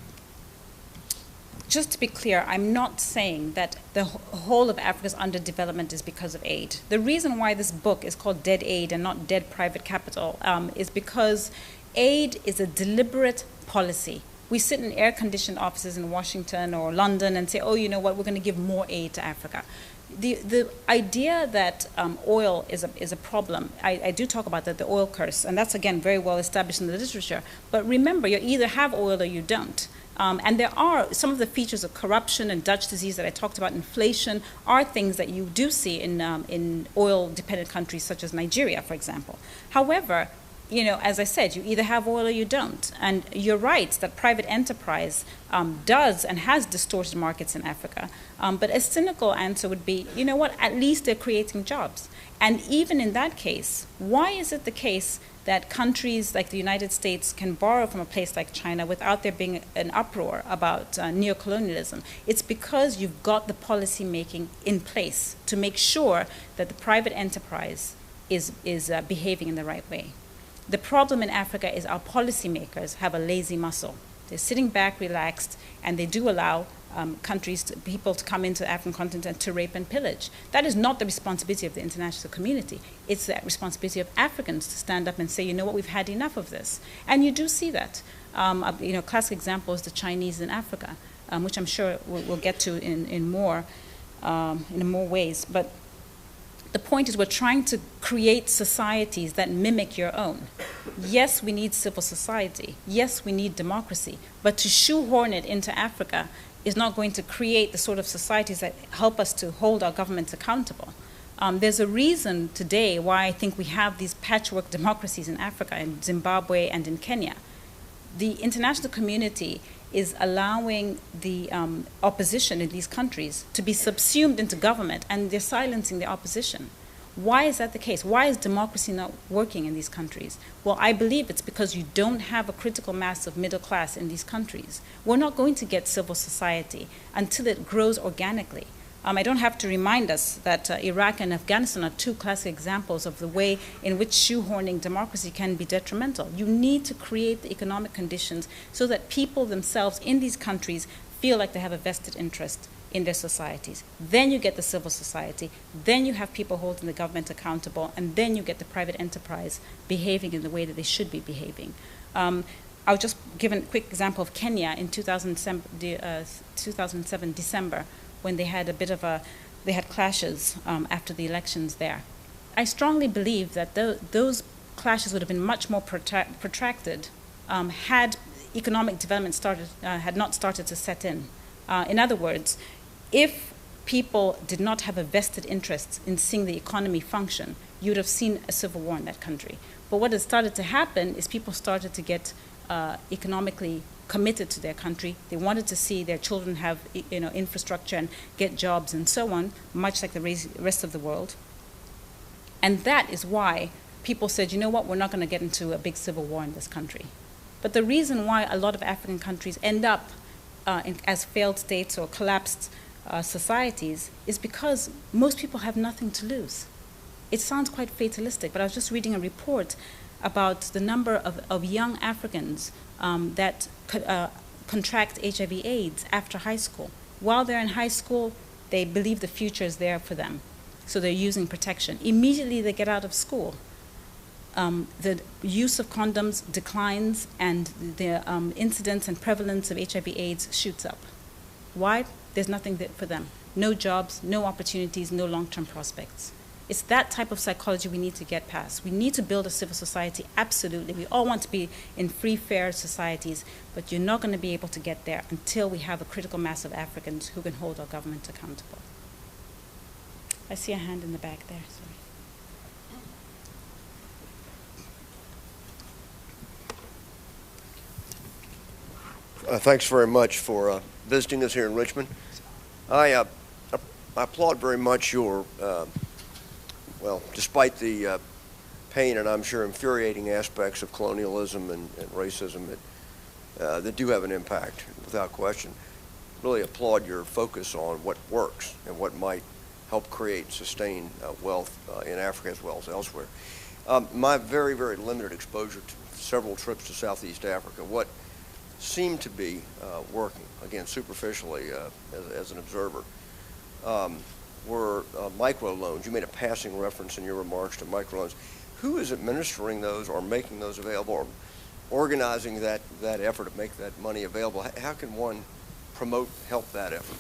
just to be clear, I'm not saying that the whole of Africa's underdevelopment is because of aid. The reason why this book is called Dead Aid and not Dead Private Capital is because aid is a deliberate policy. We sit in air-conditioned offices in Washington or London and say, oh, you know what, we're going to give more aid to Africa. The idea that oil is a problem, I do talk about that, the oil curse, and that's, again, very well established in the literature. But remember, you either have oil or you don't. And there are some of the features of corruption and Dutch disease that I talked about, inflation, are things that you do see in oil-dependent countries such as Nigeria, for example. However, as I said, you either have oil or you don't. And you're right that private enterprise does and has distorted markets in Africa. But a cynical answer would be, you know what, at least they're creating jobs. And even in that case, why is it the case that countries like the United States can borrow from a place like China without there being an uproar about neocolonialism? It's because you've got the policy making in place to make sure that the private enterprise is behaving in the right way. The problem in Africa is our policymakers have a lazy muscle. They're sitting back, relaxed, and they do allow people to come into the African continent and to rape and pillage. That is not the responsibility of the international community. It's the responsibility of Africans to stand up and say, you know what, we've had enough of this. And you do see that. Classic example is the Chinese in Africa, which I'm sure we'll get to in more ways. But the point is we're trying to create societies that mimic your own. Yes, we need civil society. Yes, we need democracy. But to shoehorn it into Africa is not going to create the sort of societies that help us to hold our governments accountable. There's a reason today why I think we have these patchwork democracies in Africa, in Zimbabwe and in Kenya. The international community is allowing the opposition in these countries to be subsumed into government, and they're silencing the opposition. Why is that the case? Why is democracy not working in these countries? Well, I believe it's because you don't have a critical mass of middle class in these countries. We're not going to get civil society until it grows organically. I don't have to remind us that Iraq and Afghanistan are two classic examples of the way in which shoehorning democracy can be detrimental. You need to create the economic conditions so that people themselves in these countries feel like they have a vested interest in their societies. Then you get the civil society, then you have people holding the government accountable, and then you get the private enterprise behaving in the way that they should be behaving. I'll just give a quick example of Kenya in 2007 December, when they had they had clashes after the elections there. I strongly believe that those clashes would have been much more protracted had economic development had not started to set in. In other words, if people did not have a vested interest in seeing the economy function, you would have seen a civil war in that country. But what has started to happen is people started to get economically committed to their country. They wanted to see their children have infrastructure and get jobs and so on, much like the rest of the world. And that is why people said, you know what, we're not going to get into a big civil war in this country. But the reason why a lot of African countries end up as failed states or collapsed societies is because most people have nothing to lose. It sounds quite fatalistic, but I was just reading a report about the number of young Africans that contract HIV/AIDS after high school. While they're in high school, they believe the future is there for them, so they're using protection. Immediately they get out of school, the use of condoms declines and the incidence and prevalence of HIV/AIDS shoots up. Why? There's nothing there for them. No jobs, no opportunities, no long-term prospects. It's that type of psychology we need to get past. We need to build a civil society, absolutely. We all want to be in free, fair societies, but you're not going to be able to get there until we have a critical mass of Africans who can hold our government accountable. I see a hand in the back there, sorry. Thanks very much for visiting us here in Richmond. I applaud very much your despite the pain and I'm sure infuriating aspects of colonialism and racism that do have an impact, without question, really applaud your focus on what works and what might help create, sustain wealth in Africa as well as elsewhere. My very, very limited exposure to several trips to Southeast Africa, what seemed to be working, again, superficially as an observer, were microloans. You made a passing reference in your remarks to microloans. Who is administering those or making those available or organizing that effort to make that money available? How can one help that effort?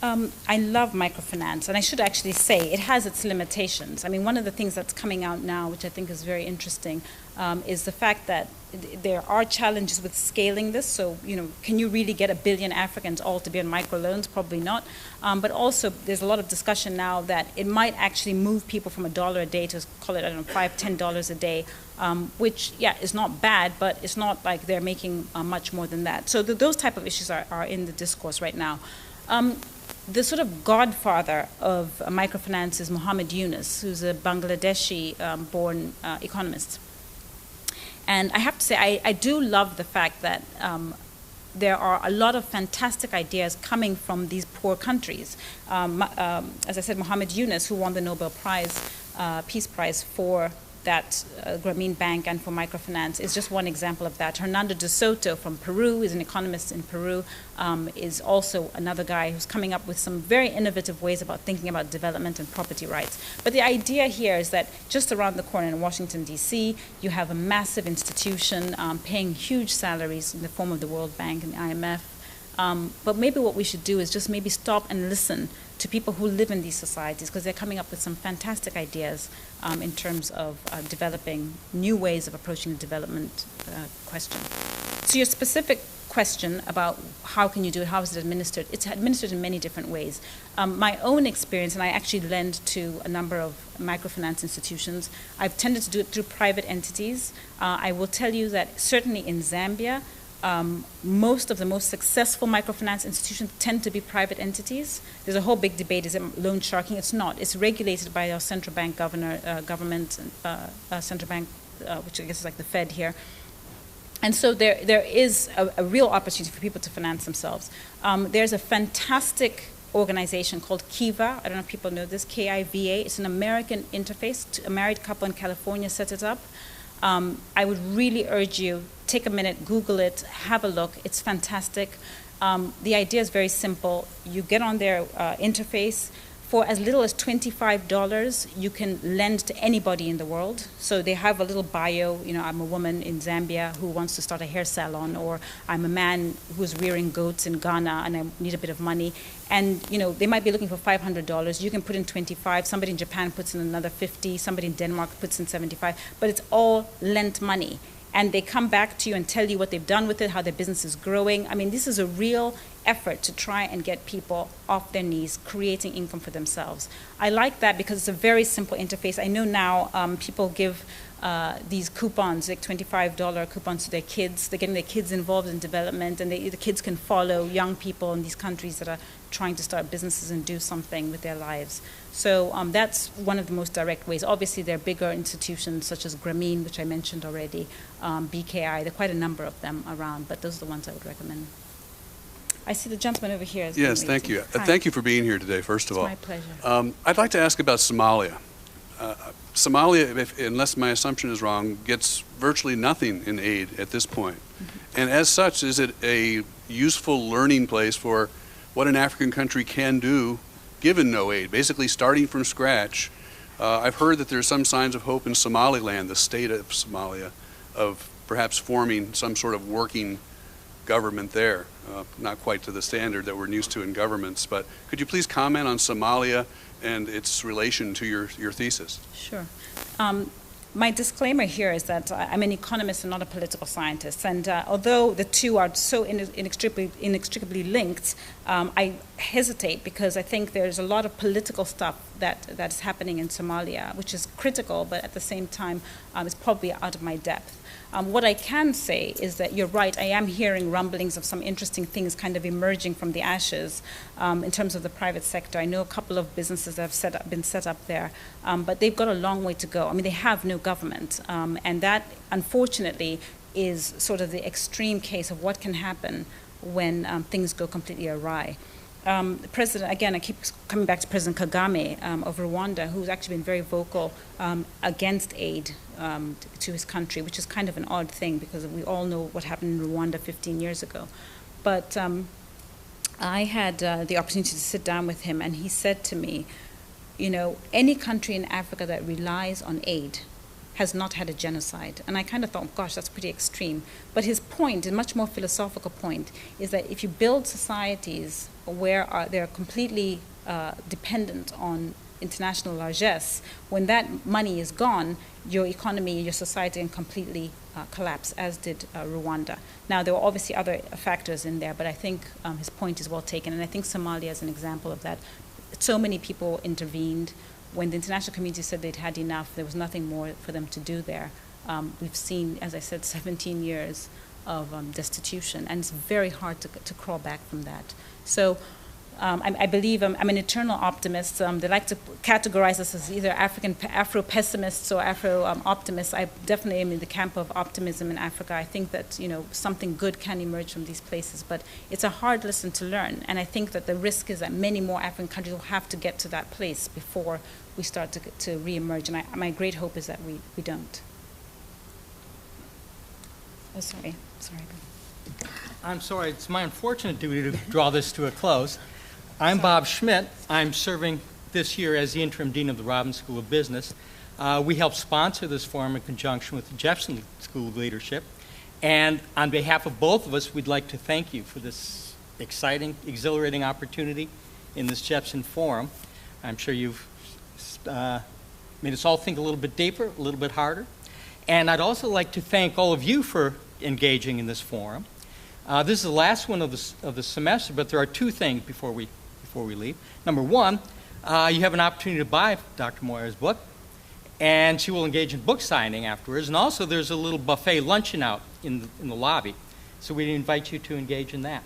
I love microfinance, and I should actually say it has its limitations. I mean, one of the things that's coming out now, which I think is very interesting, is the fact that there are challenges with scaling this. So, can you really get 1 billion Africans all to be on microloans? Probably not. But also, there's a lot of discussion now that it might actually move people from $1 a day to, call it, I don't know, $5, $10 a day, which, yeah, is not bad, but it's not like they're making much more than that. So those type of issues are in the discourse right now. The sort of godfather of microfinance is Muhammad Yunus, who's a Bangladeshi-born economist. And I have to say, I do love the fact that there are a lot of fantastic ideas coming from these poor countries. As I said, Muhammad Yunus, who won the Nobel Prize, Peace Prize for that Grameen Bank and for microfinance, is just one example of that. Hernando de Soto from Peru is an economist in Peru, is also another guy who's coming up with some very innovative ways about thinking about development and property rights. But the idea here is that just around the corner in Washington, D.C., you have a massive institution paying huge salaries in the form of the World Bank and the IMF. But maybe what we should do is just maybe stop and listen to people who live in these societies, because they're coming up with some fantastic ideas in terms of developing new ways of approaching the development question. So your specific question about how can you do it, how is it administered, it's administered in many different ways. My own experience, and I actually lend to a number of microfinance institutions, I've tended to do it through private entities. I will tell you that certainly in Zambia, most of the most successful microfinance institutions tend to be private entities. There's a whole big debate, is it loan sharking? It's not. It's regulated by our central bank government, central bank, which I guess is like the Fed here. And so there is a real opportunity for people to finance themselves. There's a fantastic organization called Kiva. I don't know if people know this, K-I-V-A. It's an American interface. A married couple in California set it up. I would really urge you, take a minute, Google it, have a look. It's fantastic. The idea is very simple. You get on their interface. For as little as $25, you can lend to anybody in the world. So they have a little bio, I'm a woman in Zambia who wants to start a hair salon, or I'm a man who's rearing goats in Ghana and I need a bit of money. And they might be looking for $500. You can put in 25. Somebody in Japan puts in another 50. Somebody in Denmark puts in 75. But it's all lent money. And they come back to you and tell you what they've done with it, how their business is growing. I mean, this is a real effort to try and get people off their knees, creating income for themselves. I like that because it's a very simple interface. I know now people give these coupons, like $25 coupons to their kids. They're getting their kids involved in development, and the kids can follow young people in these countries that are trying to start businesses and do something with their lives. So that's one of the most direct ways. Obviously, there are bigger institutions such as Grameen, which I mentioned already, BKI. There are quite a number of them around, but those are the ones I would recommend. I see the gentleman over here. Yes, thank you. Thank you for being here today, first of all. It's my pleasure. I'd like to ask about Somalia. Somalia, unless my assumption is wrong, gets virtually nothing in aid at this point. Mm-hmm. And as such, is it a useful learning place for what an African country can do given no aid, basically starting from scratch? I've heard that there's some signs of hope in Somaliland, the state of Somalia, of perhaps forming some sort of working government there. Not quite to the standard that we're used to in governments, but could you please comment on Somalia and its relation to your thesis? Sure. My disclaimer here is that I'm an economist and not a political scientist, and although the two are so inextricably linked, I hesitate because I think there's a lot of political stuff that's happening in Somalia, which is critical, but at the same time is probably out of my depth. What I can say is that you're right, I am hearing rumblings of some interesting things kind of emerging from the ashes in terms of the private sector. I know a couple of businesses that have been set up there, but they've got a long way to go. I mean, they have no government, and that, unfortunately, is sort of the extreme case of what can happen when things go completely awry. The president, again, I keep coming back to President Kagame of Rwanda, who's actually been very vocal against aid to his country, which is kind of an odd thing because we all know what happened in Rwanda 15 years ago. But I had the opportunity to sit down with him, and he said to me, any country in Africa that relies on aid has not had a genocide. And I kind of thought, gosh, that's pretty extreme. But his point, a much more philosophical point, is that if you build societies where they're completely dependent on international largesse, when that money is gone, your economy, your society can completely collapse, as did Rwanda. Now, there were obviously other factors in there, but I think his point is well taken, and I think Somalia is an example of that. So many people intervened. When the international community said they'd had enough, there was nothing more for them to do there. We've seen, as I said, 17 years of destitution, and it's very hard to crawl back from that. So I believe I'm an eternal optimist. They like to categorize us as either Afro-pessimists or Afro-optimists. I definitely am in the camp of optimism in Africa. I think that, you know, something good can emerge from these places, but it's a hard lesson to learn. And I think that the risk is that many more African countries will have to get to that place before we start to reemerge. And my great hope is that we don't. Oh, sorry. I'm sorry, it's my unfortunate duty to draw this to a close. I'm Bob Schmidt. I'm serving this year as the interim dean of the Robbins School of Business. We help sponsor this forum in conjunction with the Jefferson School of Leadership. And on behalf of both of us, we'd like to thank you for this exciting, exhilarating opportunity in this Jefferson Forum. I'm sure you've made us all think a little bit deeper, a little bit harder. And I'd also like to thank all of you for engaging in this forum. This is the last one of the semester, but there are two things before we leave. Number one, you have an opportunity to buy Dr. Moyo's book, and she will engage in book signing afterwards. And also, there's a little buffet luncheon out in the lobby, so we invite you to engage in that.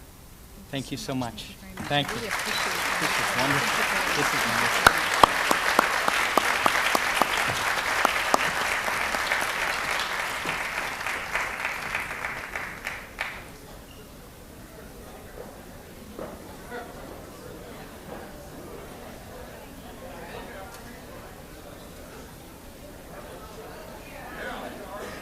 Thank you so much. Thank you. Really appreciate it. This is wonderful. This is wonderful.